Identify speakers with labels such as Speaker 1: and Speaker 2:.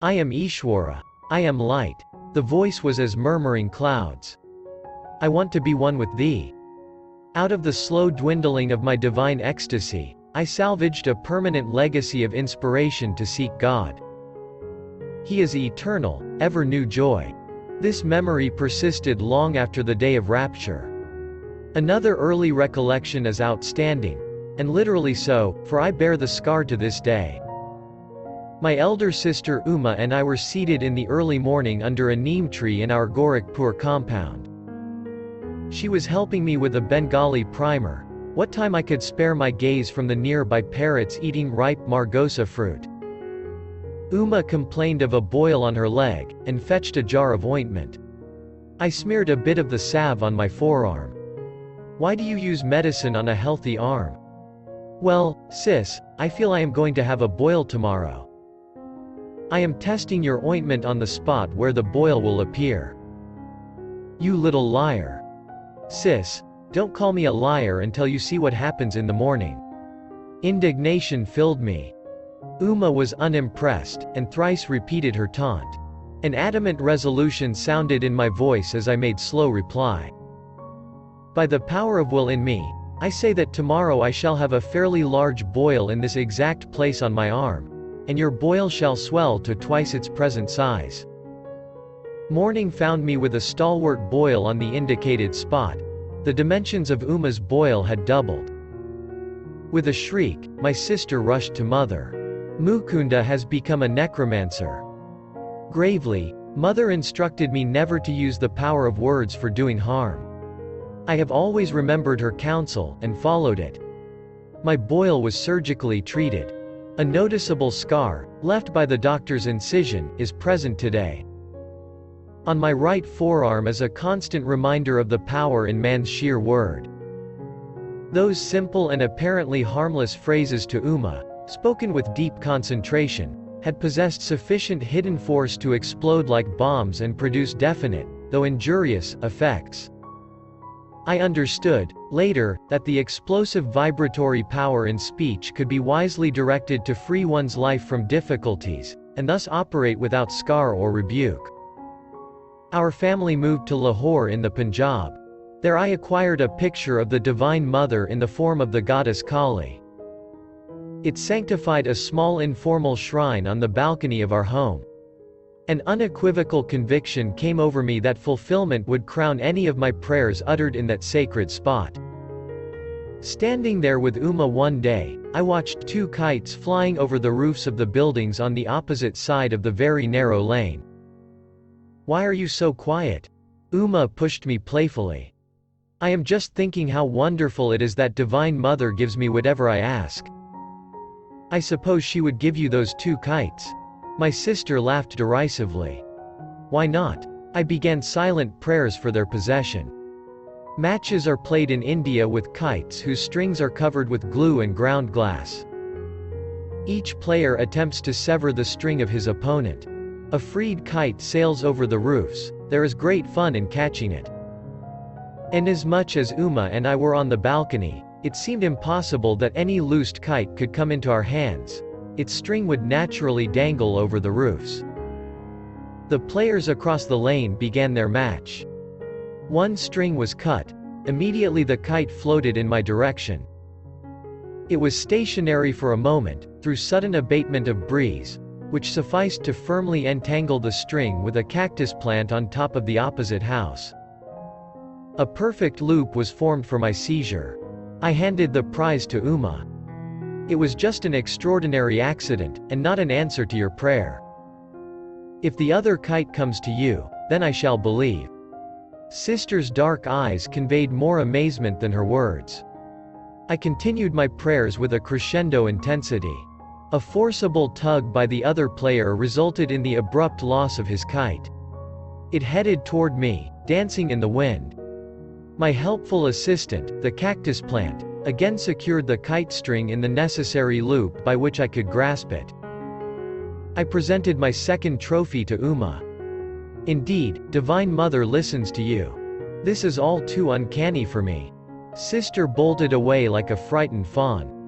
Speaker 1: I am Ishwara. I am light. The voice was as murmuring clouds. I want to be one with thee. Out of the slow dwindling of my divine ecstasy, I salvaged a permanent legacy of inspiration to seek God. He is eternal, ever new joy. This memory persisted long after the day of rapture. Another early recollection is outstanding, and literally so, for I bear the scar to this day. My elder sister Uma and I were seated in the early morning under a neem tree in our Gorakhpur compound. She was helping me with a Bengali primer, what time I could spare my gaze from the nearby parrots eating ripe margosa fruit. Uma complained of a boil on her leg, and fetched a jar of ointment. I smeared a bit of the salve on my forearm. Why do you use medicine on a healthy arm? Well, sis, I feel I am going to have a boil tomorrow. I am testing your ointment on the spot where the boil will appear. You little liar. Sis, don't call me a liar until you see what happens in the morning. Indignation filled me. Uma was unimpressed, and thrice repeated her taunt. An adamant resolution sounded in my voice as I made slow reply. By the power of will in me, I say that tomorrow I shall have a fairly large boil in this exact place on my arm, and your boil shall swell to twice its present size. Morning found me with a stalwart boil on the indicated spot. The dimensions of Uma's boil had doubled. With a shriek, my sister rushed to Mother. Mukunda has become a necromancer. Gravely, Mother instructed me never to use the power of words for doing harm. I have always remembered her counsel, and followed it. My boil was surgically treated. A noticeable scar, left by the doctor's incision, is present today. On my right forearm is a constant reminder of the power in man's sheer word. Those simple and apparently harmless phrases to Uma, spoken with deep concentration, had possessed sufficient hidden force to explode like bombs and produce definite, though injurious, effects. I understood, later, that the explosive vibratory power in speech could be wisely directed to free one's life from difficulties, and thus operate without scar or rebuke. Our family moved to Lahore in the Punjab. There I acquired a picture of the Divine Mother in the form of the goddess Kali. It sanctified a small informal shrine on the balcony of our home. An unequivocal conviction came over me that fulfillment would crown any of my prayers uttered in that sacred spot. Standing there with Uma one day, I watched two kites flying over the roofs of the buildings on the opposite side of the very narrow lane. Why are you so quiet? Uma pushed me playfully. I am just thinking how wonderful it is that Divine Mother gives me whatever I ask. I suppose she would give you those two kites. My sister laughed derisively. Why not? I began silent prayers for their possession. Matches are played in India with kites whose strings are covered with glue and ground glass. Each player attempts to sever the string of his opponent. A freed kite sails over the roofs. There is great fun in catching it. Inasmuch as Uma and I were on the balcony, it seemed impossible that any loosed kite could come into our hands. Its string would naturally dangle over the roofs. The players across the lane began their match. One string was cut. Immediately the kite floated in my direction. It was stationary for a moment, through sudden abatement of breeze, which sufficed to firmly entangle the string with a cactus plant on top of the opposite house. A perfect loop was formed for my seizure. I handed the prize to Uma. It was just an extraordinary accident, and not an answer to your prayer. If the other kite comes to you, then I shall believe. Sister's dark eyes conveyed more amazement than her words. I continued my prayers with a crescendo intensity. A forcible tug by the other player resulted in the abrupt loss of his kite. It headed toward me, dancing in the wind. My helpful assistant, the cactus plant, again secured the kite string in the necessary loop by which I could grasp it. I presented my second trophy to Uma. Indeed, Divine Mother listens to you. This is all too uncanny for me. Sister bolted away like a frightened fawn.